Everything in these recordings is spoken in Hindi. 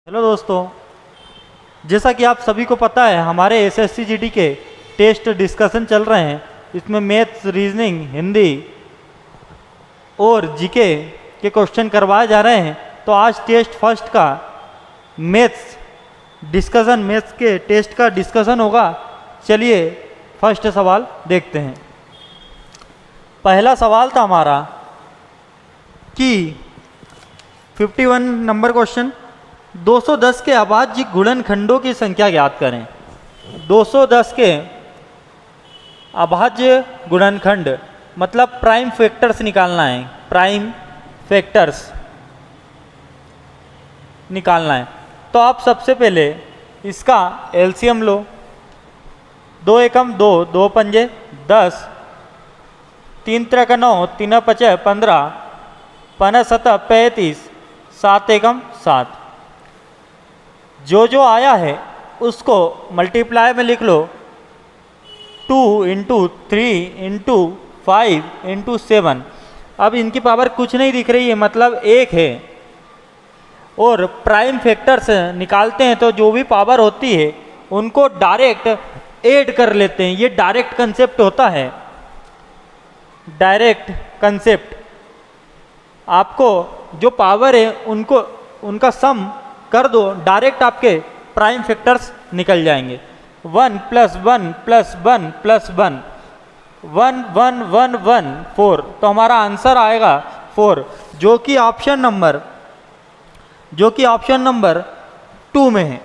हेलो दोस्तों, जैसा कि आप सभी को पता है हमारे एसएससी जीडी के टेस्ट डिस्कशन चल रहे हैं। इसमें मैथ्स, रीजनिंग, हिंदी और जीके के क्वेश्चन करवाए जा रहे हैं। तो आज टेस्ट फर्स्ट का मैथ्स डिस्कशन, मैथ्स के टेस्ट का डिस्कशन होगा। चलिए फर्स्ट सवाल देखते हैं। पहला सवाल था हमारा कि 51 नंबर क्वेश्चन, 210 के अभाज्य गुणनखंडों की संख्या ज्ञात करें। 210 के अभाज्य गुणनखंड मतलब प्राइम फैक्टर्स निकालना है। प्राइम फैक्टर्स निकालना है तो आप सबसे पहले इसका एलसीएम लो। 2 एकम 2, 2 पंजे 10, 3 त्रिक 9, 3 पचे 15, 5 7 35, 7 एकम 7। जो आया है उसको मल्टीप्लाई में लिख लो। 2 इंटू 3 इंटू 5 इंटू 7। अब इनकी पावर कुछ नहीं दिख रही है, मतलब 1 है। और प्राइम फैक्टर्स निकालते हैं तो जो भी पावर होती है उनको डायरेक्ट ऐड कर लेते हैं। ये डायरेक्ट कंसेप्ट होता है। डायरेक्ट कंसेप्ट, आपको जो पावर है उनको उनका सम कर दो, डायरेक्ट आपके प्राइम फैक्टर्स निकल जाएंगे। 1 + 1 + 1 + 1, 1 1 1 1 4। तो हमारा आंसर आएगा 4, जो कि ऑप्शन नंबर 2 में है।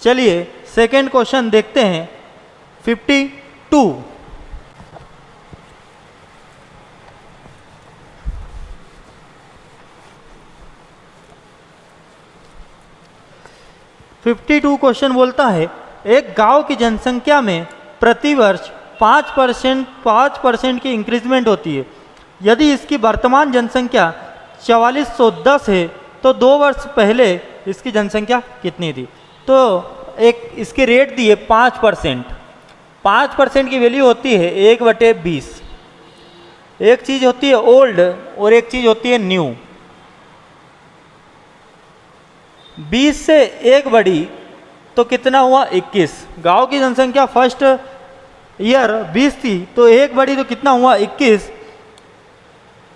चलिए सेकेंड क्वेश्चन देखते हैं। 52 क्वेश्चन बोलता है, एक गांव की जनसंख्या में प्रतिवर्ष 5% की इंक्रीजमेंट होती है। यदि इसकी वर्तमान जनसंख्या 4410 है तो 2 वर्ष पहले इसकी जनसंख्या कितनी थी? तो एक इसके रेट दिए 5%। 5% की वैल्यू होती है 1/20। एक चीज़ होती है ओल्ड और एक चीज़ होती है न्यू। 20 से 1 बढ़ी तो कितना हुआ? 21। गांव की जनसंख्या फर्स्ट ईयर 20 थी तो 1 बढ़ी तो कितना हुआ? 21।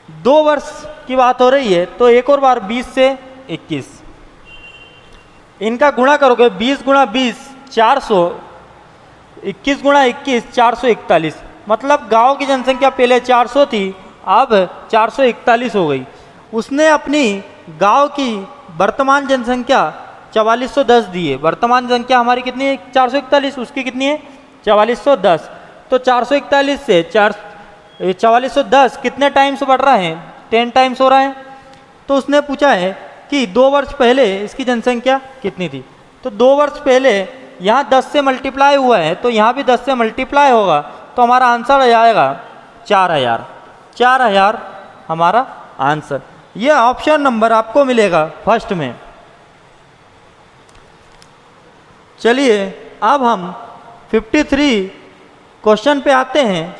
2 वर्ष की बात हो रही है तो एक और बार 20 से 21। इनका गुणा करोगे 20 × 20 400, 21 × 21 441। मतलब गांव की जनसंख्या पहले 400 थी, अब 441 हो गई। उसने अपनी गांव की वर्तमान जनसंख्या 4410 दी है। वर्तमान जनसंख्या हमारी कितनी है? 441। उसकी कितनी है? 4410। तो 441 से 4410 कितने टाइम्स बढ़ रहा है? 10 टाइम्स हो रहा है। तो उसने पूछा है कि 2 वर्ष पहले इसकी जनसंख्या कितनी थी। तो 2 वर्ष पहले यहाँ 10 से मल्टीप्लाई हुआ है तो यहाँ भी 10 से मल्टीप्लाई होगा तो हमारा आंसर आ जाएगा 4000। 4000 हमारा आंसर। ये ऑप्शन नंबर आपको मिलेगा फर्स्ट में। चलिए अब हम 53 क्वेश्चन पे आते हैं।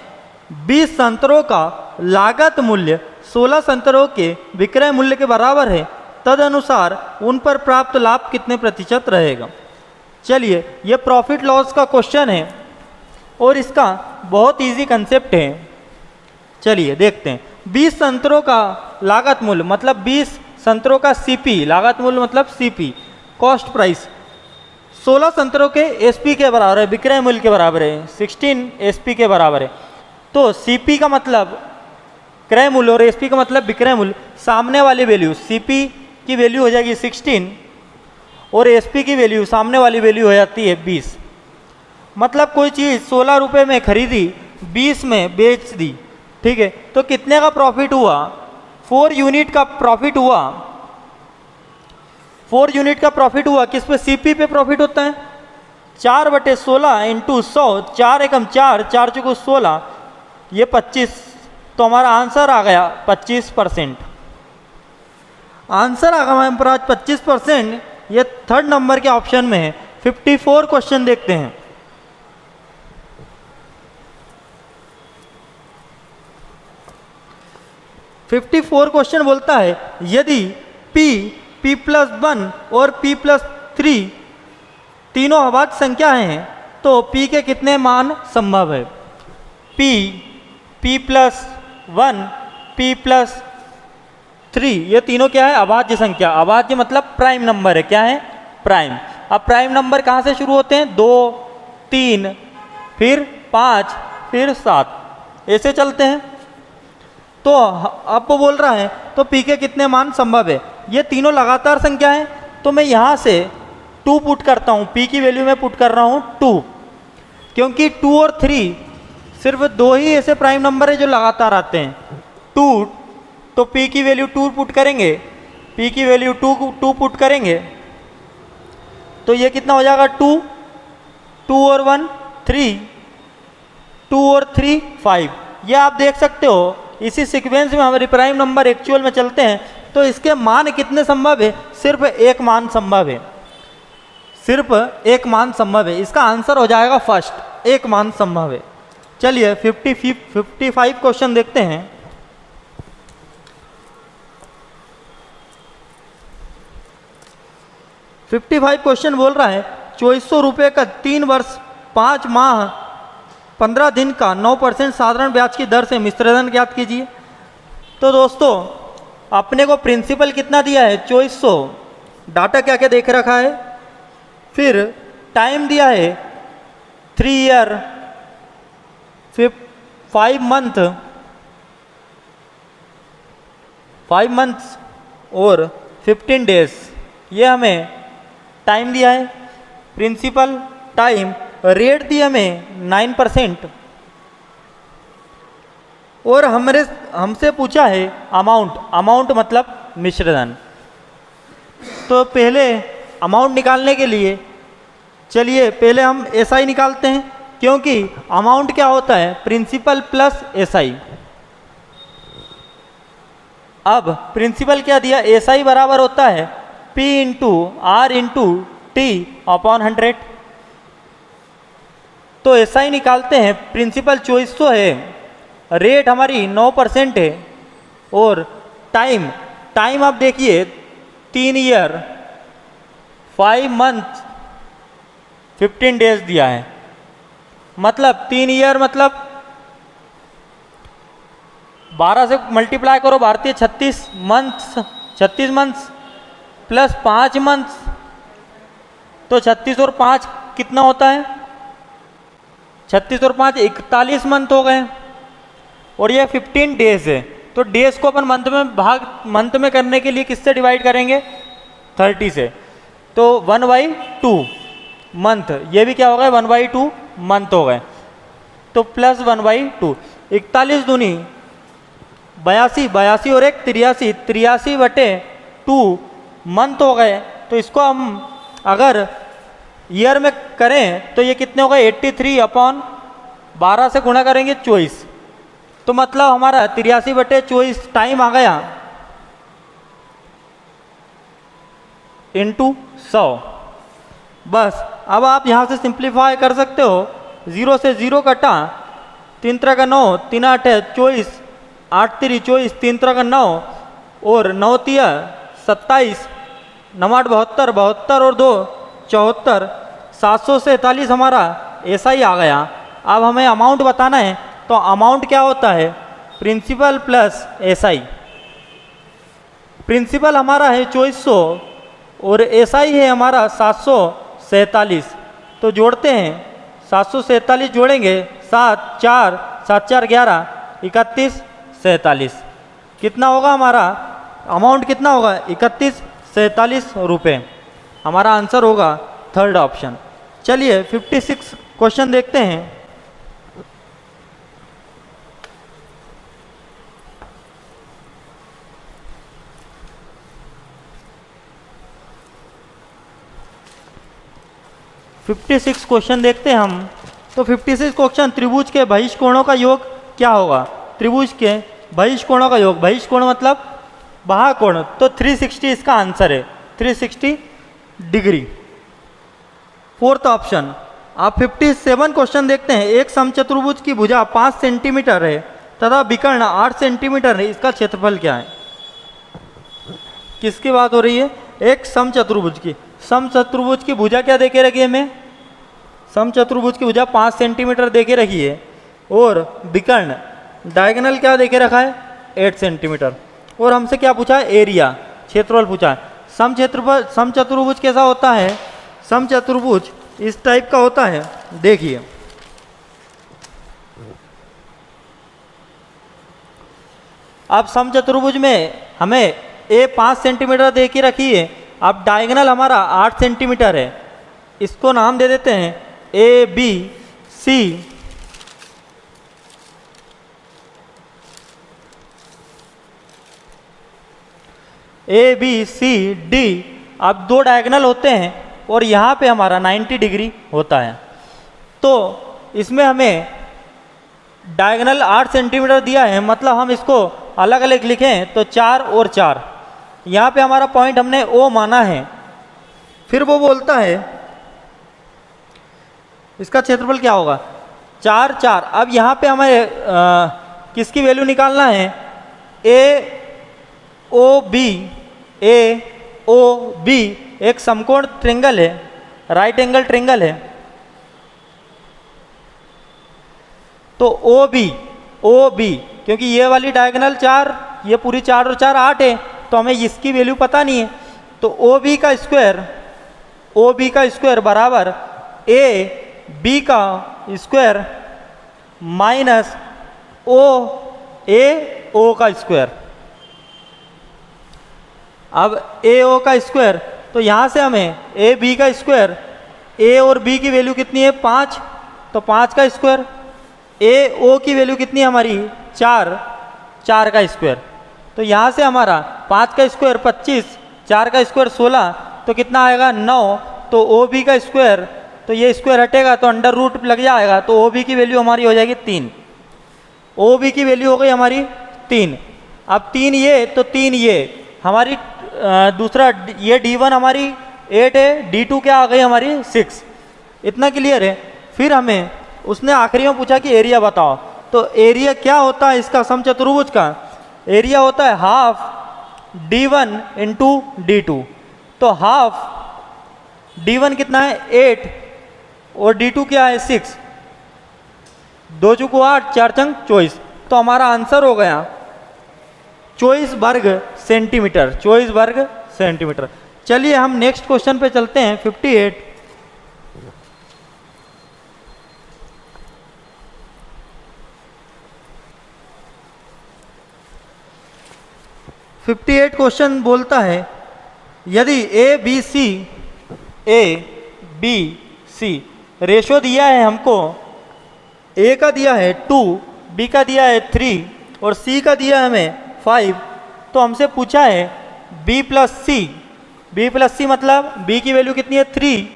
20 संतरों का लागत मूल्य 16 संतरों के विक्रय मूल्य के बराबर है, तदनुसार उन पर प्राप्त लाभ कितने प्रतिशत रहेगा? चलिए ये प्रॉफिट लॉस का क्वेश्चन है और इसका बहुत इजी कंसेप्ट है। चलिए देखते हैं। 20 संतरों का लागत मूल्य मतलब 20 संतरों का सीपी, लागत मूल्य मतलब सीपी, कॉस्ट प्राइस 16 संतरों के एसपी के बराबर है, विक्रय मूल्य के बराबर है, 16 एसपी के बराबर है। तो सीपी का मतलब क्रय मूल्य और एसपी का मतलब विक्रय मूल्य। सामने वाली वैल्यू सीपी की वैल्यू हो जाएगी 16 और एसपी की वैल्यू सामने वाली वैल्यू हो जाती है 20। मतलब कोई चीज़ 16 रुपये में खरीदी, 20 में बेच दी, ठीक है। तो कितने का प्रॉफिट हुआ? 4 यूनिट का प्रॉफिट हुआ। 4 यूनिट का प्रॉफिट हुआ। किस पे? सीपी पे प्रॉफिट होता है। 4/16 इंटू 100, 4 एकम 4, 4 चौको 16, ये 25। तो हमारा आंसर आ गया 25%। आंसर आ गया हमारा 25%। ये थर्ड नंबर के ऑप्शन में है। 54 क्वेश्चन देखते हैं। 54 क्वेश्चन बोलता है, यदि P p+1 और p+3 तीनों अभाज्य संख्या हैं, तो p के कितने मान संभव है? p+1 p+3 ये तीनों क्या है? अभाज्य संख्या। अभाज्य मतलब प्राइम नंबर है। क्या है? प्राइम। अब प्राइम नंबर कहाँ से शुरू होते हैं? 2, 3, फिर 5, फिर 7, ऐसे चलते हैं। तो अब वो बोल रहा है तो p के कितने मान संभव है? ये तीनों लगातार संख्या है, तो मैं यहाँ से 2 पुट करता हूँ। p की वैल्यू में पुट कर रहा हूँ 2, क्योंकि 2 और 3 सिर्फ 2 ही ऐसे प्राइम नंबर है जो लगातार आते हैं। 2, तो p की वैल्यू 2 पुट करेंगे, p की वैल्यू 2 पुट करेंगे, तो ये कितना हो जाएगा? 2 और 1 3, 2 और 3 5। ये आप देख सकते हो इसी सीक्वेंस में हमारे प्राइम नंबर एक्चुअल में चलते हैं, तो इसके मान कितने संभव है? सिर्फ एक मान संभव है। सिर्फ एक मान संभव है। इसका आंसर हो जाएगा फर्स्ट, एक मान संभव है। चलिए 55 क्वेश्चन देखते हैं। क्वेश्चन बोल रहा है 2400 रुपये का 3 वर्ष 5 माह 15 दिन का 9% साधारण ब्याज की दर से मिश्रधन ज्ञात कीजिए। तो दोस्तों अपने को प्रिंसिपल कितना दिया है? 2400। डाटा क्या क्या देख रखा है, फिर टाइम दिया है 3 ईयर, फिर 5 मंथ्स और 15 डेज, ये हमें टाइम दिया है। प्रिंसिपल, टाइम, रेट दिया हमें 9%, और हमसे पूछा है अमाउंट मतलब मिश्रधन। तो पहले अमाउंट निकालने के लिए चलिए पहले हम SI निकालते हैं, क्योंकि अमाउंट क्या होता है? Principal plus SI। अब प्रिंसिपल क्या दिया? SI बराबर होता है P into R into T upon 100। तो SI निकालते हैं। प्रिंसिपल 2400 है, रेट हमारी 9% है, और टाइम आप देखिए 3 ईयर 5 मंथ 15 डेज दिया है। मतलब 3 ईयर मतलब 12 से मल्टीप्लाई करो, भारतीय 36 मंथ्स प्लस 5 मंथ्स, तो 36 और 5 कितना होता है? 36 और 5 41 मंथ हो गए, और ये 15 डेज है। तो डेज को अपन मंथ में करने के लिए किससे डिवाइड करेंगे? 30 से। तो 1/2 मंथ, ये भी क्या हो गए? 1/2 मंथ हो गए, तो प्लस 1/2। 41 दूनी 82 और 1 83/2 मंथ हो गए। तो इसको हम अगर ईयर में करें तो ये कितने हो गए? 83/12 से गुणा करेंगे 24, तो मतलब हमारा 83/24 टाइम आ गया इंटू 100। बस अब आप यहाँ से सिंप्लीफाई कर सकते हो। 0 से 0 कटा, 3 3 का 9, 3 8 24, 8 3 24, 3 3 का 9 और 9 3 27, 9 8 72, 72 और 2 74, 747 हमारा SI आ गया। अब हमें अमाउंट बताना है, तो अमाउंट क्या होता है? Principal plus SI। प्रिंसिपल हमारा है 2400 और SI है हमारा 747। तो जोड़ते हैं, 747 जोड़ेंगे, 7 4 7 4 11 31 47। कितना होगा हमारा अमाउंट? कितना होगा? 3147 रुपये। हमारा आंसर होगा थर्ड ऑप्शन। चलिए 56 क्वेश्चन देखते हैं। क्वेश्चन देखते हैं हम। तो 56 क्वेश्चन, त्रिभुज के बहिष्ठ कोणों का योग क्या होगा? त्रिभुज के बहिष्ठ कोणों का योग, बहिष्ठ कोण मतलब बाह्य कोण, तो 360 इसका आंसर है, 360 डिग्री। Fourth option. आप 57 क्वेश्चन देखते हैं। एक समचतुर्भुज की भुजा 5 सेंटीमीटर है तथा विकर्ण 8 सेंटीमीटर है, इसका क्षेत्रफल क्या है? किसकी बात हो रही है? एक समचतुर्भुज की, समचतुर्भुज की भुजा क्या देके रखी है हमें, समचतुर्भुज की भुजा 5 सेंटीमीटर देके रखी है और विकर्ण डायगोनल क्या देके रखा है 8 सेंटीमीटर। और हमसे क्या पूछा है, एरिया, क्षेत्रफल पूछा है। समचतुर्भुज कैसा होता है, समचतुर्भुज इस टाइप का होता है, देखिए अब समचतुर्भुज में हमें ए 5 सेंटीमीटर दे के रखी है, अब डायगोनल हमारा 8 सेंटीमीटर है, इसको नाम दे देते हैं A B C. A B C D, अब 2 डायगोनल होते हैं और यहाँ पे हमारा 90 डिग्री होता है। तो इसमें हमें डायगोनल 8 सेंटीमीटर दिया है, मतलब हम इसको अलग अलग लिखें तो 4 और 4, यहाँ पे हमारा पॉइंट हमने ओ माना है। फिर वो बोलता है इसका क्षेत्रफल क्या होगा 4 4। अब यहाँ पे हमें किसकी वैल्यू निकालना है, ए ओ बी, ए ओ बी एक समकोण ट्रिंगल है, राइट एंगल ट्रिंगल है। तो ओ बी क्योंकि ये वाली डायगोनल 4, ये पूरी 4 और 4 8 है, तो हमें इसकी वैल्यू पता नहीं है। तो ओ बी का स्क्वायर बराबर ए बी का स्क्वायर माइनस ओ ए ओ का स्क्वायर। अब ए ओ का स्क्वायर, तो यहाँ से हमें ए बी का स्क्वायर, ए और बी की वैल्यू कितनी है 5, तो 5 का स्क्वायर, ए ओ की वैल्यू कितनी है हमारी 4, 4 का स्क्वायर। तो यहाँ से हमारा 5 का स्क्वायर 25, 4 का स्क्वायर 16, तो कितना आएगा 9। तो ओ बी का स्क्वायर, तो ये स्क्वायर हटेगा तो अंडर रूट लग जाएगा, तो ओ बी की वैल्यू हमारी हो जाएगी 3। ओ बी की वैल्यू हो गई हमारी 3। अब 3 ये तो 3 ये हमारी दूसरा ये D1 हमारी 8 है, D2 क्या आ गई हमारी 6। इतना क्लियर है। फिर हमें उसने आखिरी में पूछा कि एरिया बताओ, तो एरिया क्या होता है इसका, समचतुर्भुज का एरिया होता है हाफ D1 इंटू D2। तो हाफ D1 कितना है 8 और D2 क्या है 6, 2 चुको 8, 4 चंग 24। तो हमारा आंसर हो गया 24 वर्ग सेंटीमीटर, 24 वर्ग सेंटीमीटर। चलिए हम नेक्स्ट क्वेश्चन पे चलते हैं 58। क्वेश्चन बोलता है यदि ए बी सी रेशो दिया है हमको, ए का दिया है 2, बी का दिया है 3 और सी का दिया है हमें 5, तो हमसे पूछा है b प्लस सी मतलब b की वैल्यू कितनी है 3,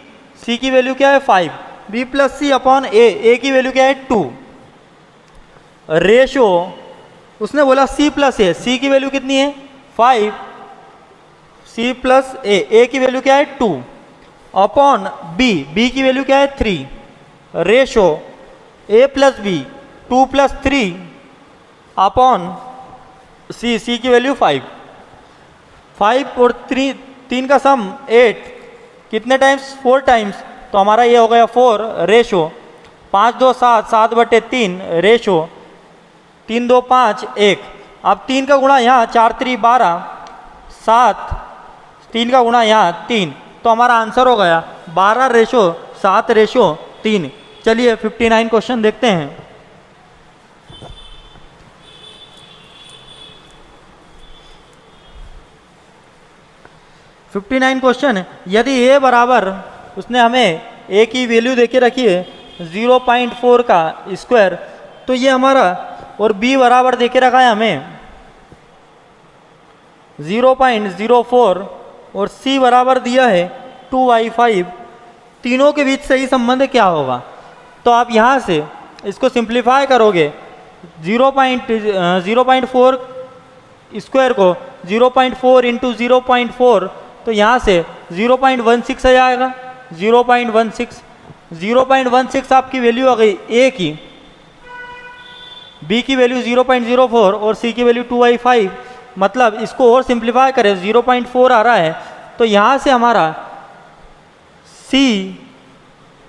c की वैल्यू क्या है 5, b प्लस सी अपॉन ए की वैल्यू क्या है 2। रेशो उसने बोला c प्लस ए की वैल्यू कितनी है 5, c प्लस ए की वैल्यू क्या है 2 अपॉन b की वैल्यू क्या है 3। Ratio a plus B 2 plus 3 upon C की वैल्यू 5 और 3 का सम 8, कितने टाइम्स 4 टाइम्स, तो हमारा ये हो गया 4। Ratio 5 2 7, 7/3 ratio 3 2 5 1। अब 3 का गुणा यहाँ 4 3 12, 7, 3 का गुणा यहाँ 3, तो हमारा आंसर हो गया 12/7/3। चलिए 59 क्वेश्चन देखते हैं। क्वेश्चन, यदि a बराबर, उसने हमें a की वैल्यू देके रखी है 0.4 का स्क्वायर, तो ये हमारा, और b बराबर देके रखा है हमें 0.04 और c बराबर दिया है 2/5, तीनों के बीच सही संबंध क्या होगा। तो आप यहाँ से इसको सिंप्लीफाई करोगे, 0.4 स्क्वायर को 0.4 इंटू 0.4, तो यहाँ से 0.16 आ जाएगा। 0.16 आपकी वैल्यू आ गई a की, b की वैल्यू 0.04 और c की वैल्यू 2/5। मतलब इसको और सिंप्लीफाई करें, 0.4 आ रहा है तो यहाँ से हमारा C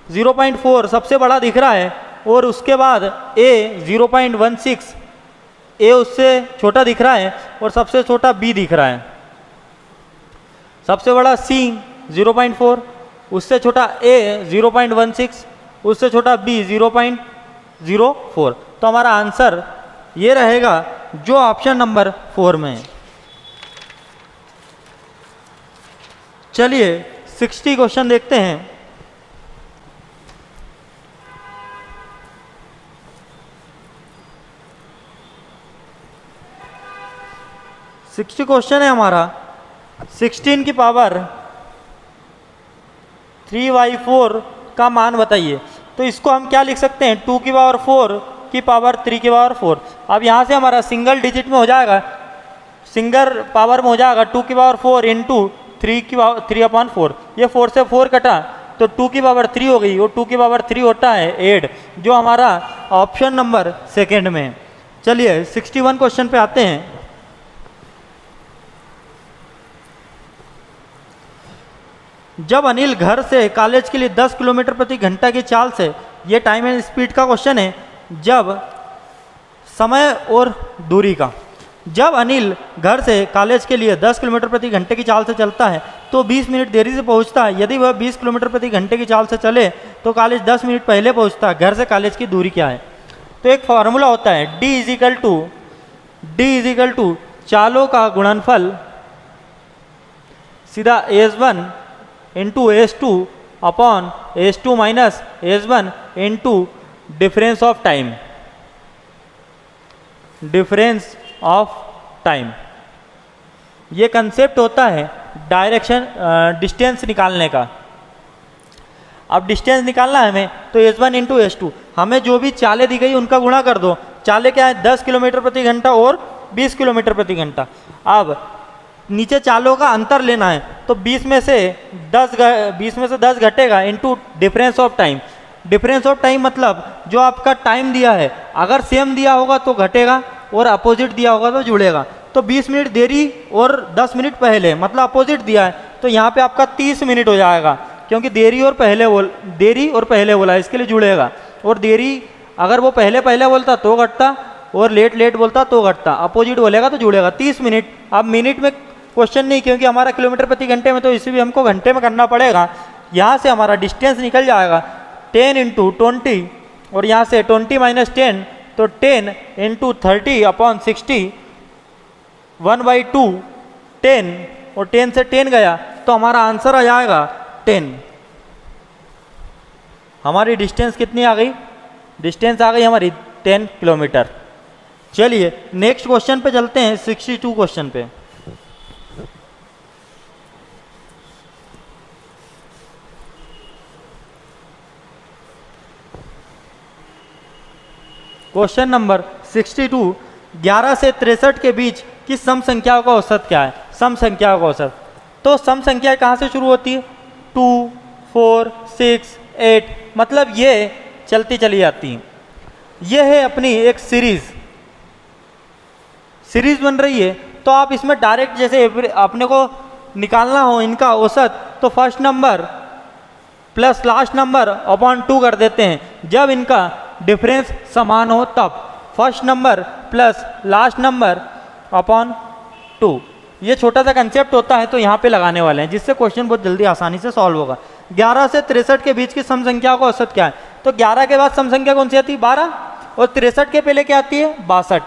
0.4 सबसे बड़ा दिख रहा है और उसके बाद A 0.16 A उससे छोटा दिख रहा है और सबसे छोटा B दिख रहा है। सबसे बड़ा C 0.4, उससे छोटा A 0.16, उससे छोटा B 0.04। तो हमारा आंसर ये रहेगा जो ऑप्शन नंबर 4 में है। चलिए 60 क्वेश्चन देखते हैं। सिक्सटी क्वेश्चन है हमारा 16 की पावर 3/4 का मान बताइए। तो इसको हम क्या लिख सकते हैं, 2 की पावर 4 की पावर 3 की पावर 4। अब यहाँ से हमारा सिंगल डिजिट में हो जाएगा, सिंगल पावर में हो जाएगा 2 की पावर 4 इंटू 3/4। ये 4 से 4 कटा तो 2 की पावर 3 हो गई और 2 की पावर 3 होता है 8, जो हमारा ऑप्शन नंबर 2 में है। चलिए 61 क्वेश्चन पे आते हैं। जब अनिल घर से कॉलेज के लिए 10 किलोमीटर प्रति घंटा की चाल से, ये टाइम एंड स्पीड का क्वेश्चन है, जब समय और दूरी का, जब अनिल घर से कॉलेज के लिए 10 किलोमीटर प्रति घंटे की चाल से चलता है तो 20 मिनट देरी से पहुंचता है। यदि वह 20 किलोमीटर प्रति घंटे की चाल से चले तो कॉलेज 10 मिनट पहले पहुंचता है। घर से कॉलेज की दूरी क्या है? तो एक फार्मूला होता है D इजिकल टू चालों का गुणनफल सीधा S1 into S2 upon S2 minus S1 into difference of time, difference of time. ये कंसेप्ट होता है डायरेक्शन डिस्टेंस निकालने का। अब डिस्टेंस निकालना है हमें तो S1 इंटू S2, हमें जो भी चालें दी गई उनका गुणा कर दो। चालें क्या है, 10 किलोमीटर प्रति घंटा और 20 किलोमीटर प्रति घंटा। अब नीचे चालों का अंतर लेना है तो 20 में से 10 घटेगा into difference of time. Difference of time मतलब जो आपका टाइम दिया है, अगर सेम दिया होगा तो घटेगा और अपोजिट दिया होगा तो जुड़ेगा। तो 20 मिनट देरी और 10 मिनट पहले मतलब अपोजिट दिया है तो यहाँ पे आपका 30 मिनट हो जाएगा, क्योंकि देरी और पहले बोला इसके लिए जुड़ेगा। और देरी अगर वो पहले बोलता तो घटता और लेट बोलता तो घटता, अपोजिट बोलेगा तो जुड़ेगा। 30 मिनट। अब मिनट में क्वेश्चन नहीं, क्योंकि हमारा किलोमीटर प्रति घंटे में, तो इसे भी हमको घंटे में करना पड़ेगा। यहाँ से हमारा डिस्टेंस निकल जाएगा 10 इंटू 20 और यहाँ से 20 माइनस 10 तो 10 इंटू 30 अपॉन 60 1/2 10 और 10 से 10 गया तो हमारा आंसर आ जाएगा 10। हमारी डिस्टेंस कितनी आ गई? डिस्टेंस आ गई हमारी 10 किलोमीटर। चलिए नेक्स्ट क्वेश्चन पे चलते हैं, 62 क्वेश्चन पे। क्वेश्चन नंबर 62, 11 से 63 के बीच की सम संख्याओं का औसत क्या है? सम संख्याओं का औसत। तो सम संख्या कहाँ से शुरू होती है? 2, 4, 6, 8, मतलब ये चलती चली जाती हैं। ये है अपनी एक सीरीज बन रही है। तो आप इसमें डायरेक्ट जैसे अपने को निकालना हो इनका औसत तो first number plus last number upon 2 कर देते हैं। जब इनका डिफरेंस समान हो तब first number plus last number upon 2। ये छोटा सा कंसेप्ट होता है तो यहाँ पे लगाने वाले हैं, जिससे क्वेश्चन बहुत जल्दी आसानी से सॉल्व होगा। 11 से 63 के बीच की सम संख्या का औसत क्या है? तो 11 के बाद सम संख्या कौन सी आती है? 12। और 63 के पहले क्या आती है? 62।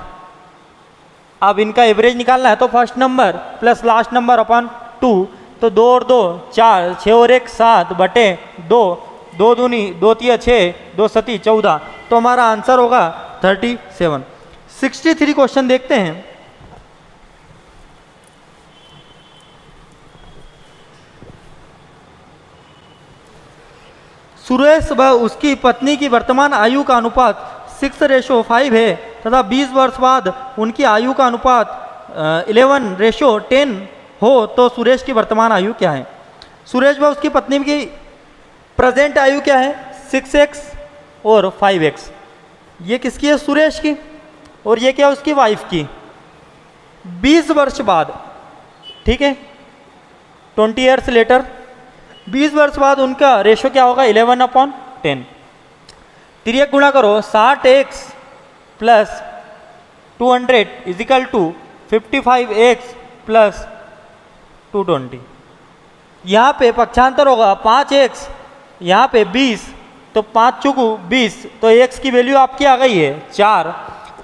अब इनका एवरेज निकालना है तो first number plus last number upon 2, तो 2 और 2 4, 6 और 1 7 बटे 2, 2 दूनी 2 तिया 6, 2 सती 14। तो हमारा आंसर होगा 37। 63 क्वेश्चन देखते हैं। सुरेश व उसकी पत्नी की वर्तमान आयु का अनुपात 6:5 है तथा 20 वर्ष बाद उनकी आयु का अनुपात 11:10 हो तो सुरेश की वर्तमान आयु क्या है? सुरेश व उसकी पत्नी की प्रेजेंट आयु क्या है? 6x और 5x। ये किसकी है? सुरेश की। और ये क्या है? उसकी वाइफ की। 20 वर्ष बाद, ठीक है, 20 ईयर्स लेटर, 20 वर्ष बाद उनका रेशो क्या होगा 11/10। तिर्यक गुणा करो 60x plus 200 is equal to 55x plus 220। यहाँ पे पक्षांतर होगा 5x, यहाँ पे 20, तो 5 चुकू 20, तो x की वैल्यू आपकी आ गई है 4।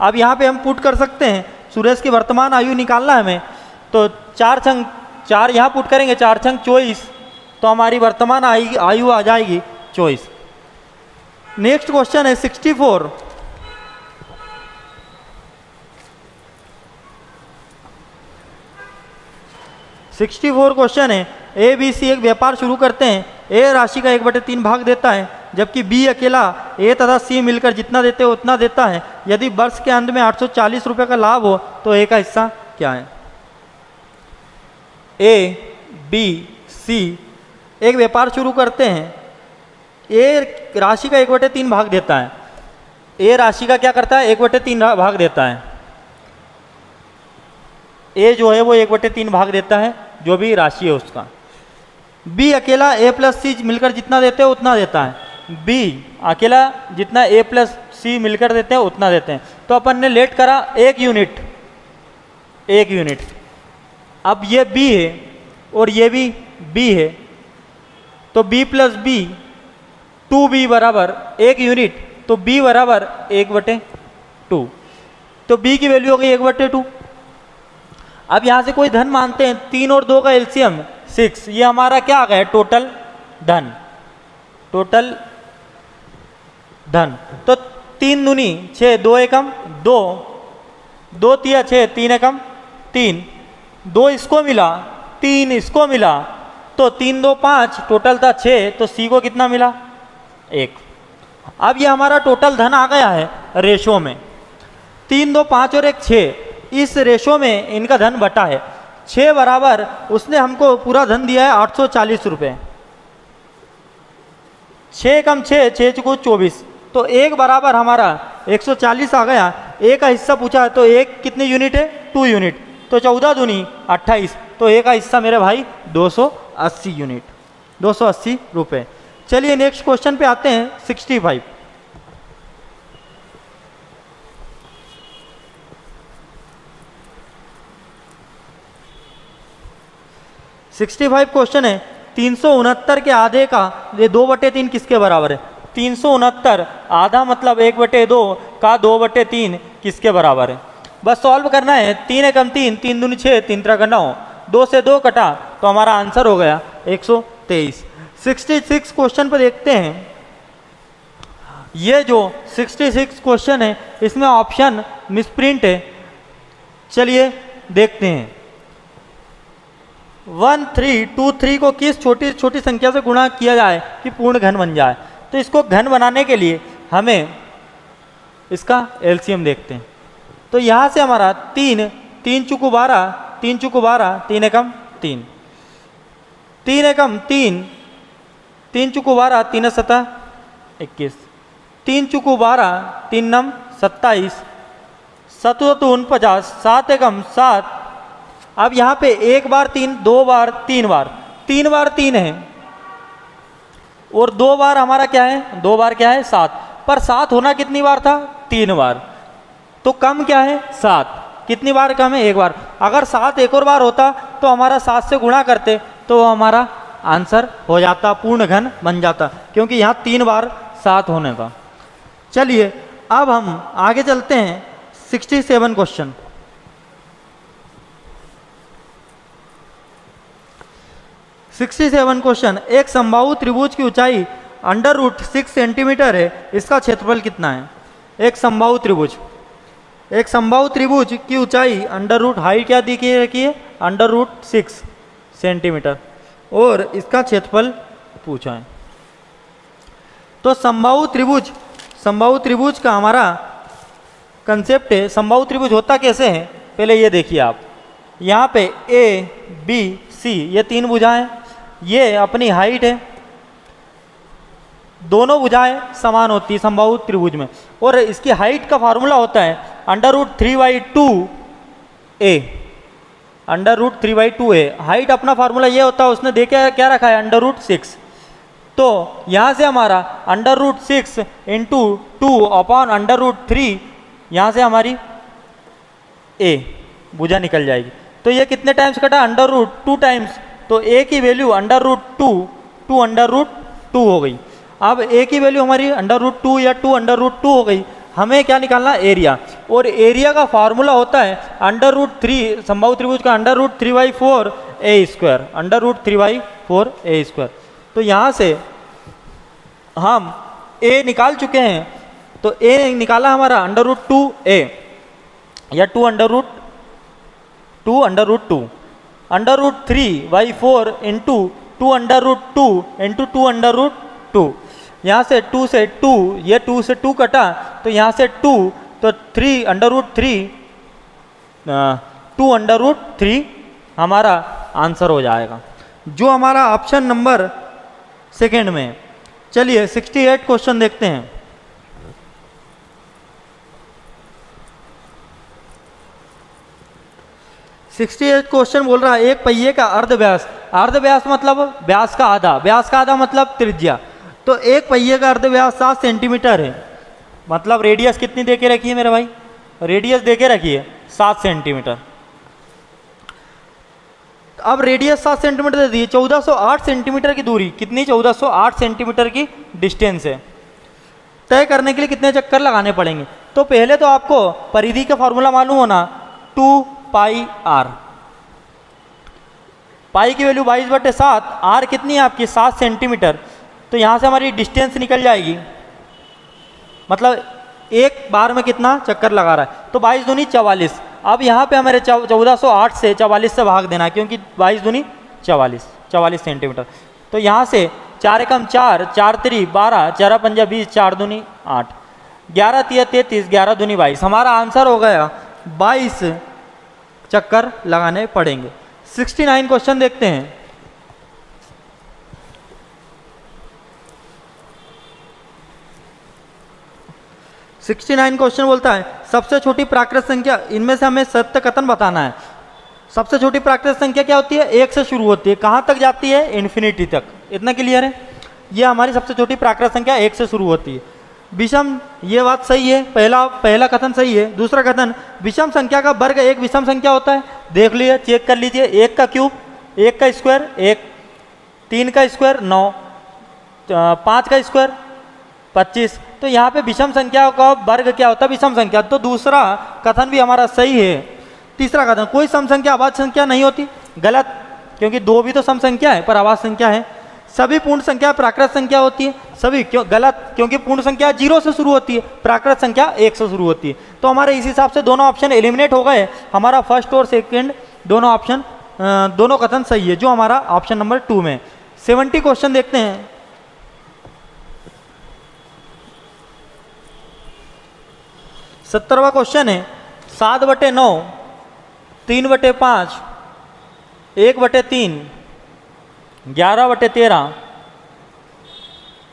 अब यहाँ पे हम पुट कर सकते हैं, सुरेश की वर्तमान आयु निकालना है हमें, तो 4 छंग 4 यहाँ पुट करेंगे, 4 छंग 24, तो हमारी वर्तमान आयु आ जाएगी 24। नेक्स्ट क्वेश्चन है 64। क्वेश्चन है, ए बी सी एक व्यापार शुरू करते हैं। ए राशि का 1/3 भाग देता है, जबकि बी अकेला ए तथा सी मिलकर जितना देते हैं उतना देता है। यदि वर्ष के अंत में 840 रुपये का लाभ हो तो ए का हिस्सा क्या है? ए बी सी एक व्यापार शुरू करते हैं। ए राशि का 1/3 भाग देता है। ए राशि का क्या करता है 1/3 भाग देता है। ए जो है वो 1/3 भाग देता है, जो भी राशि है उसका। बी अकेला ए प्लस सी मिलकर जितना देते हैं उतना देता है। बी अकेला जितना ए प्लस सी मिलकर देते हैं उतना देते हैं। तो अपन ने लेट करा 1 यूनिट। अब ये बी है और ये भी बी है, तो बी प्लस बी 2b बराबर 1 यूनिट, तो b बराबर 1/2। तो b की वैल्यू हो गई 1/2। अब यहाँ से कोई धन मानते हैं, 3 और 2 का एलसीएम 6, ये हमारा क्या आ गया टोटल धन। तो 3 दूनी 6, 2 एकम 2, 2 तिया 6, 3 एकम 3, 2 इसको मिला, 3 इसको मिला, तो 3 2 5, टोटल था 6, तो सी को कितना मिला 1। अब ये हमारा टोटल धन आ गया है रेशो में, 3 2 5 और 1 6। इस रेशो में इनका धन बटा है 6 बराबर, उसने हमको पूरा धन दिया है 840 रुपये। 6 कम 6, 6 चुको 24, तो 1 बराबर हमारा 140 आ गया। ए का हिस्सा पूछा है, तो 1 कितनी यूनिट है 2 यूनिट, तो 14 दूनी 28, तो ए का हिस्सा मेरे भाई 280 यूनिट, 280 रुपये। चलिए नेक्स्ट क्वेश्चन पे आते हैं 65। 65 क्वेश्चन है, 369 के आधे का ये 2/3 किसके बराबर है? 369 आधा मतलब 1/2 का 2/3 किसके बराबर है? बस सॉल्व करना है। 3 एकम 3, 3 दूनी 6, 3 त्रिक 9, 2 से 2 कटा, तो हमारा आंसर हो गया 123। 66 क्वेश्चन पर देखते हैं। ये जो 66 क्वेश्चन है इसमें ऑप्शन मिसप्रिंट है। चलिए देखते हैं। 1 3 2 3 को किस छोटी छोटी संख्या से गुणा किया जाए कि पूर्ण घन बन जाए? तो इसको घन बनाने के लिए हमें इसका एलसीएम देखते हैं। तो यहाँ से हमारा 3 3 चुकू 12, 3 चुकू 12, 3 एकम 3, 3 एकम 3, 3 चुकू 12, 3 7 21, 3 चुकू 12, 3 नम 27, 7 49, 7 एकम 7। अब यहाँ पे 1 बार 3, 2 बार 3 बार, 3 बार 3 है और 2 बार हमारा क्या है, 2 बार क्या है 7, पर 7 होना कितनी बार था 3 बार, तो कम क्या है 7, कितनी बार कम है 1 बार। अगर 7 एक और बार होता तो हमारा 7 से गुणा करते तो हमारा आंसर हो जाता, पूर्ण घन बन जाता, क्योंकि यहाँ 3 बार 7 होने का। चलिए अब हम आगे चलते हैं 67 क्वेश्चन। 67 क्वेश्चन, एक समबाहु त्रिभुज की ऊंचाई √6 सेंटीमीटर है, इसका क्षेत्रफल कितना है? एक समबाहु त्रिभुज की ऊंचाई हाइट क्या दी रखी है √6 सेंटीमीटर और इसका क्षेत्रफल पूछा है। तो समबाहु त्रिभुज का हमारा कंसेप्ट है। समबाहु त्रिभुज होता कैसे है पहले ये देखिए आप। यहाँ पे ए बी सी ये 3 भुजाएं, ये अपनी हाइट है, दोनों भुजाएं समान होती है समबाहु त्रिभुज में, और इसकी हाइट का फार्मूला होता है √3/2a। √3/2 है। हाइट अपना फार्मूला ये होता है, उसने देखा क्या रखा है √6, तो यहाँ से हमारा √6 इंटू 2/√3, यहाँ से हमारी a भुजा निकल जाएगी। तो ये कितने टाइम्स कटा √2 टाइम्स, तो a की वैल्यू √2 हो गई। अब a की वैल्यू हमारी √2 या 2 हो गई। हमें क्या निकालना, एरिया, और एरिया का फार्मूला होता है √3, समबाहु त्रिभुज का √3/4 a², √3/4 a²। तो यहाँ से हम a निकाल चुके हैं, तो a निकाला हमारा √2a या 2 √3/4 इंटू 2 यहाँ से 2 से 2, ये 2 से 2 कटा, तो यहाँ से 2, तो 2 हमारा आंसर हो जाएगा, जो हमारा ऑप्शन नंबर सेकेंड में है। चलिए 68 क्वेश्चन देखते हैं। क्वेश्चन बोल रहा है एक पहिए का अर्धव्यास, अर्धव्यास मतलब व्यास का आधा, व्यास का आधा मतलब त्रिज्या। तो एक पहिए का अर्धव्यास 7 सेंटीमीटर है, मतलब रेडियस कितनी देके रखी है मेरे भाई, रेडियस देके रखी है 7 सेंटीमीटर। अब रेडियस 7 सेंटीमीटर दे दी, 1408 सेंटीमीटर की दूरी, कितनी 1408 सेंटीमीटर की डिस्टेंस है। तय करने के लिए कितने चक्कर लगाने पड़ेंगे, तो पहले तो आपको परिधि का फॉर्मूला मालूम होना 2πr, पाई की वैल्यू 22/7, आर कितनी है आपकी 7 सेंटीमीटर, तो यहाँ से हमारी डिस्टेंस निकल जाएगी, मतलब एक बार में कितना चक्कर लगा रहा है, तो 22 दूनी 44। अब यहाँ पे हमारे 1408 से 44 से भाग देना, क्योंकि 22 दूनी 44 सेंटीमीटर। तो यहाँ से 4 एकम 4, 4 3 12, 4 पंजा 20, 4 दूनी 8, 11 3 33, 11 दूनी 22। हमारा आंसर हो गया 22 चक्कर लगाने पड़ेंगे। 69 क्वेश्चन देखते हैं। क्वेश्चन बोलता है सबसे छोटी प्राकृत संख्या, इनमें से हमें सत्य कथन बताना है। सबसे छोटी प्राकृत संख्या क्या होती है, 1 से शुरू होती है, कहाँ तक जाती है, इन्फिनिटी तक। इतना क्लियर है, ये हमारी सबसे छोटी प्राकृत संख्या 1 से शुरू होती है। विषम, ये बात सही है, पहला कथन सही है। दूसरा कथन, विषम संख्या का वर्ग एक विषम संख्या होता है। देख लीजिए, चेक कर लीजिए, 1 का क्यूब, 1 का स्क्वायर 1, 3 का स्क्वायर 9, 5 का स्क्वायर 25। तो यहाँ पे विषम संख्या का वर्ग क्या होता है, विषम संख्या। तो दूसरा कथन भी हमारा सही है। तीसरा कथन, कोई सम संख्या अभाज्य संख्या नहीं होती, गलत, क्योंकि 2 भी तो सम संख्या है पर अभाज्य संख्या है। सभी पूर्ण संख्या प्राकृत संख्या होती है, सभी, क्यों, गलत, क्योंकि पूर्ण संख्या 0 से शुरू होती है, प्राकृत संख्या 1 से शुरू होती है। तो हमारे इस हिसाब से दोनों ऑप्शन एलिमिनेट हो गए। हमारा फर्स्ट और सेकंड दोनों ऑप्शन, दोनों कथन सही है, जो हमारा ऑप्शन नंबर 2 में। 70 क्वेश्चन देखते हैं। सत्तरवां क्वेश्चन है 7/9, 3/5, 1/3, 11/13,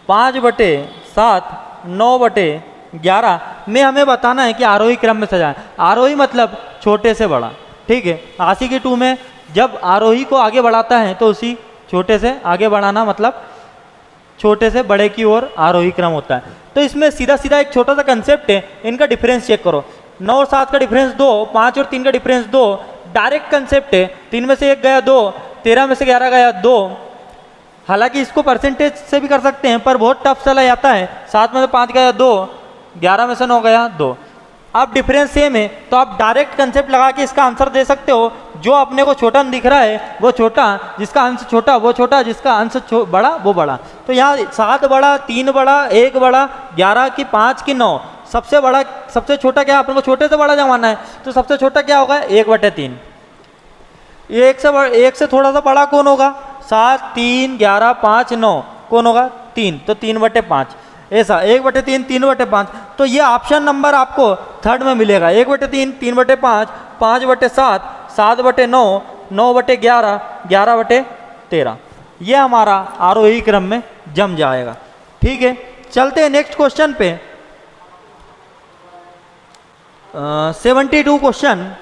5/7, 9/11 में हमें बताना है कि आरोही क्रम में सजाएं। आरोही मतलब छोटे से बड़ा, ठीक है। आशिकी 2 में जब आरोही को आगे बढ़ाता है तो उसी छोटे से आगे बढ़ाना, मतलब छोटे से बड़े की ओर आरोही क्रम होता है। तो इसमें सीधा सीधा एक छोटा सा कंसेप्ट है, इनका डिफरेंस चेक करो। 9 और 7 का डिफरेंस 2, 5 और 3 का डिफरेंस 2, डायरेक्ट कंसेप्ट है। 3 में से 1 गया 2, 13 में से 11 गया 2। हालांकि इसको परसेंटेज से भी कर सकते हैं, पर बहुत टफ चला जाता है। 7 में से 5 गया 2, 11 में से 9 गया 2। अब डिफरेंस सेम है, तो आप डायरेक्ट कंसेप्ट लगा के इसका आंसर दे सकते हो। जो अपने को छोटा दिख रहा है वो छोटा, जिसका अंश छोटा वो छोटा, जिसका अंश बड़ा वो बड़ा। तो यहाँ 7 बड़ा, 3 बड़ा, 1 बड़ा, 11 की 5 की 9, सबसे बड़ा, सबसे छोटा क्या, अपने को छोटे से बड़ा जमाना है। तो सबसे छोटा क्या होगा, 1/3। 1 से थोड़ा सा बड़ा कौन होगा, 7, 3, 11, 5, 9, कौन होगा, 3। तो 3/5 ऐसा, 1/3, 3/5। तो ये ऑप्शन नंबर आपको थर्ड में मिलेगा, 1/3, 3/5, 5/7, 7/9, 9/11, 11/13। ये हमारा आरोही क्रम में जम जाएगा, ठीक है। चलते हैं नेक्स्ट क्वेश्चन पे। 72 क्वेश्चन।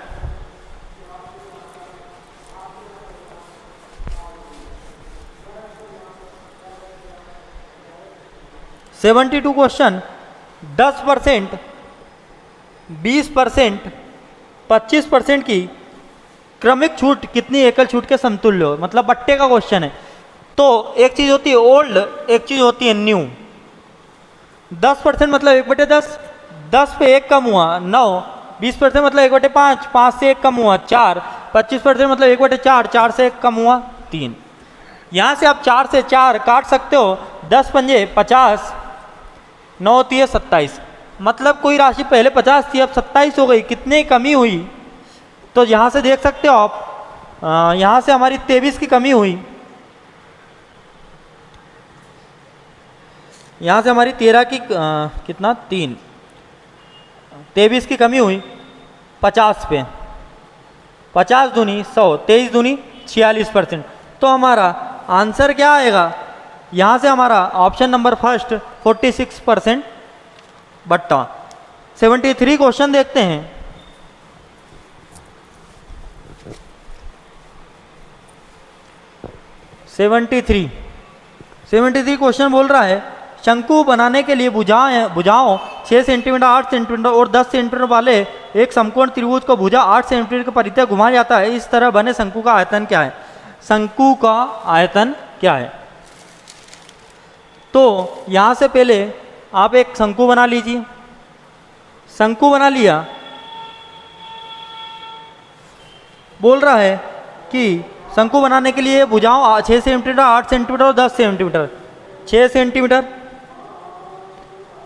72 क्वेश्चन 10%, 20%, 25% की क्रमिक छूट कितनी एकल छूट के समतुल्य हो, मतलब बट्टे का क्वेश्चन है। तो एक चीज होती है ओल्ड, एक चीज होती है न्यू। 10% मतलब 1/10, 10 पे 1 कम हुआ 9, 20% मतलब 1/5, 5 से 1 कम हुआ 4, 25% मतलब 1/4, 4 से 1 कम हुआ 3। यहाँ से आप 4 से 4 काट सकते हो, 10 पंजे 50, 9 होती है 27, मतलब कोई राशि पहले 50 थी अब 27 हो गई, कितनी कमी हुई। तो यहाँ से देख सकते हो आप, यहाँ से हमारी 23 की कमी हुई, यहाँ से हमारी 13 की कितना 3, 23 की कमी हुई 50 पे, 50 दूनी 100, 23 दूनी 46%। तो हमारा आंसर क्या आएगा, यहाँ से हमारा ऑप्शन नंबर फर्स्ट 46% बट्टा। 73 क्वेश्चन देखते हैं। 73 क्वेश्चन बोल रहा है शंकु बनाने के लिए भुजाओं 6 सेंटीमीटर, 8 सेंटीमीटर और 10 सेंटीमीटर वाले एक समकोण त्रिभुज को भुजा 8 सेंटीमीटर के परिधि घुमाया जाता है। इस तरह बने शंकु का आयतन क्या है? शंकु का आयतन क्या है? तो यहाँ से पहले आप एक शंकु बना लीजिए। शंकु बना लिया, बोल रहा है कि शंकु बनाने के लिए भुजाओं 6 सेंटीमीटर, 8 सेंटीमीटर और 10 सेंटीमीटर, 6 सेंटीमीटर,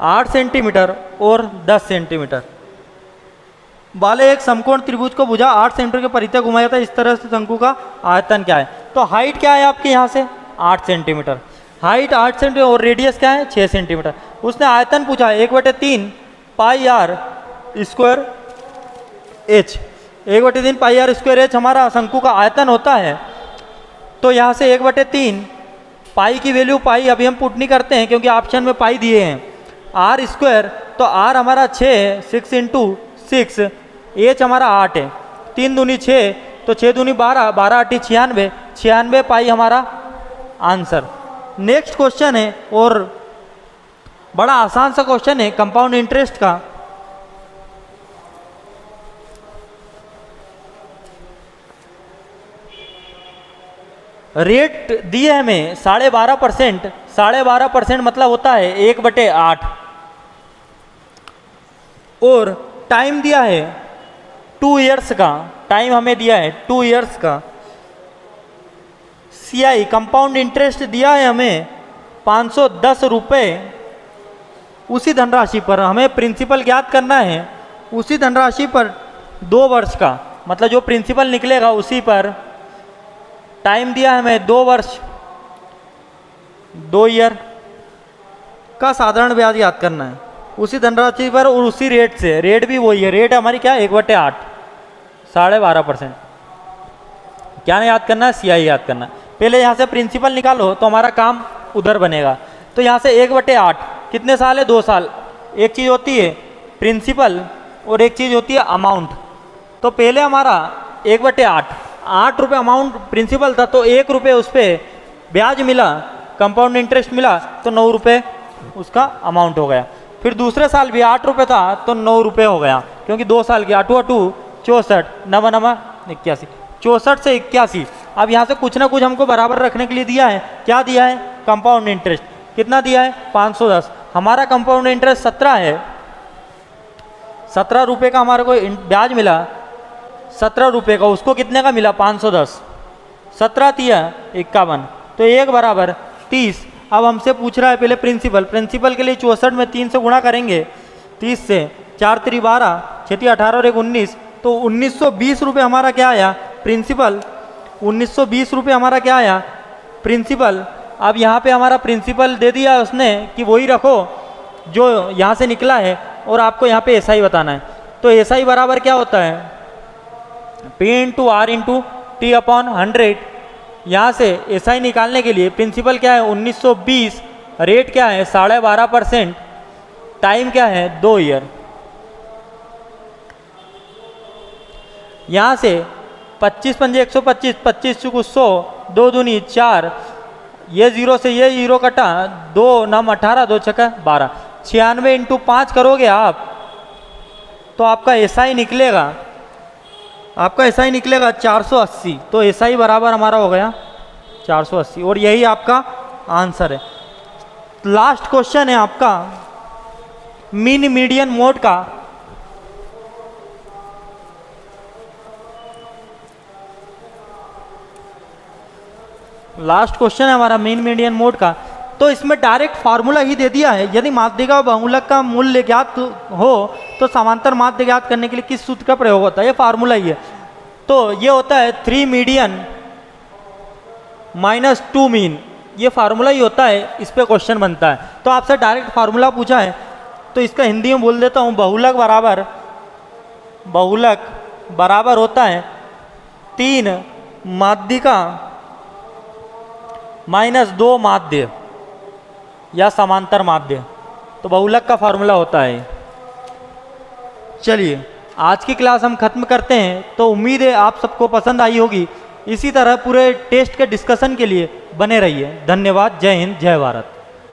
8 सेंटीमीटर और 10 सेंटीमीटर वाले एक समकोण त्रिभुज को भुजा 8 सेंटीमीटर के परिधि घुमाया जाता है। इस तरह से शंकु का आयतन क्या है? तो हाइट क्या है आपके यहाँ से 8 सेंटीमीटर, हाइट 8 सेंटीमीटर और रेडियस क्या है 6 सेंटीमीटर। उसने आयतन पूछा 1/3 pi R square H, 1/3 pi R square H हमारा शंकु का आयतन होता है। तो यहाँ से 1/3 पाई की वैल्यू, पाई अभी हम पुट नहीं करते हैं क्योंकि ऑप्शन में पाई दिए हैं, आर स्क्वायर, तो आर हमारा 6 है, 6 इंटू 6, एच हमारा 8 है, 3 दूनी 6, तो 6 दूनी 12, 12 8 96, 96 पाई हमारा आंसर। नेक्स्ट क्वेश्चन है और बड़ा आसान सा क्वेश्चन है कंपाउंड इंटरेस्ट का। रेट दिए हमें 12.5%, 12.5% मतलब होता है 1/8, और टाइम दिया है 2 इयर्स का, टाइम हमें दिया है 2 इयर्स का। सीआई कंपाउंड इंटरेस्ट दिया है हमें 510 रुपये। उसी धनराशि पर हमें प्रिंसिपल ज्ञात करना है, उसी धनराशि पर 2 वर्ष का, मतलब जो प्रिंसिपल निकलेगा उसी पर टाइम दिया है हमें 2 वर्ष, 2 ईयर का साधारण ब्याज याद करना है उसी धनराशि पर और उसी रेट से। रेट भी वही है, रेट हमारी क्या है 1/8, 12.5%। क्या याद करना है? सीआई याद करना है। पहले यहाँ से प्रिंसिपल निकालो तो हमारा काम उधर बनेगा। तो यहाँ से 1/8 कितने साल है? 2 साल। एक चीज़ होती है प्रिंसिपल और एक चीज़ होती है अमाउंट। तो पहले हमारा 1/8, 8 रुपये अमाउंट प्रिंसिपल था, तो 1 रुपये उस पर ब्याज मिला, कंपाउंड इंटरेस्ट मिला, तो 9 रुपये उसका अमाउंट हो गया। फिर दूसरे साल भी 8 रुपये था तो 9 रुपये हो गया, क्योंकि 2 साल की 8 8 64, 9 9 81, 64 से 81। अब यहाँ से कुछ ना कुछ हमको बराबर रखने के लिए दिया है। क्या दिया है? Compound interest. कितना दिया है? 510। हमारा कंपाउंड इंटरेस्ट 17 है, 17 रुपये का हमारे को ब्याज मिला, 17 रुपये का, उसको कितने का मिला? 510, 17 तिया 51, तो 1 बराबर 30। अब हमसे पूछ रहा है पहले प्रिंसिपल। प्रिंसिपल के लिए 64 में 3 से गुणा करेंगे, 30 से, 4 3 12, 6 18 और 1 19, तो 1920 रुपये हमारा क्या आया? प्रिंसिपल। 1920 रुपये हमारा क्या आया? प्रिंसिपल। अब यहाँ पे हमारा प्रिंसिपल दे दिया उसने कि वही रखो जो यहाँ से निकला है, और आपको यहाँ पे एसआई बताना है। तो एसआई बराबर क्या होता है? P into R into T upon 100। यहाँ से एसआई निकालने के लिए प्रिंसिपल क्या है? 1920, रेट क्या है? 12.5%, टाइम क्या है? 2 ईयर। यहाँ से 25 पंजे 125, 25 चुकू 100, 2 दूनी 4, ये 0 से ये 0 कटा, 2 9 18, 2 छक्का 12, 96 इंटू 5 करोगे आप तो आपका एसआई निकलेगा, आपका एसआई निकलेगा 480। तो एसआई बराबर हमारा हो गया 480 और यही आपका आंसर है। लास्ट क्वेश्चन है आपका मीन मीडियन मोड का। लास्ट क्वेश्चन है हमारा मीन मीडियन मोड का। तो इसमें डायरेक्ट फार्मूला ही दे दिया है, यदि माध्यिका और बहुमूलक का मूल्य ज्ञात हो तो समांतर माध्य ज्ञात करने के लिए किस सूत्र का प्रयोग होता है, ये फार्मूला ही है। तो ये होता है 3 मीडियन माइनस 2 मीन, ये फार्मूला ही होता है, इस पे क्वेश्चन बनता है। तो आपसे डायरेक्ट फार्मूला पूछा है तो इसका हिंदी में बोल देता हूँ। बहुलक बराबर होता है 3 माध्यिका माइनस 2 माध्य या समांतर माध्य। तो बहुलक का फार्मूला होता है। चलिए आज की क्लास हम खत्म करते हैं। तो उम्मीद है आप सबको पसंद आई होगी। इसी तरह पूरे टेस्ट के डिस्कशन के लिए बने रहिए। धन्यवाद। जय हिंद, जय भारत।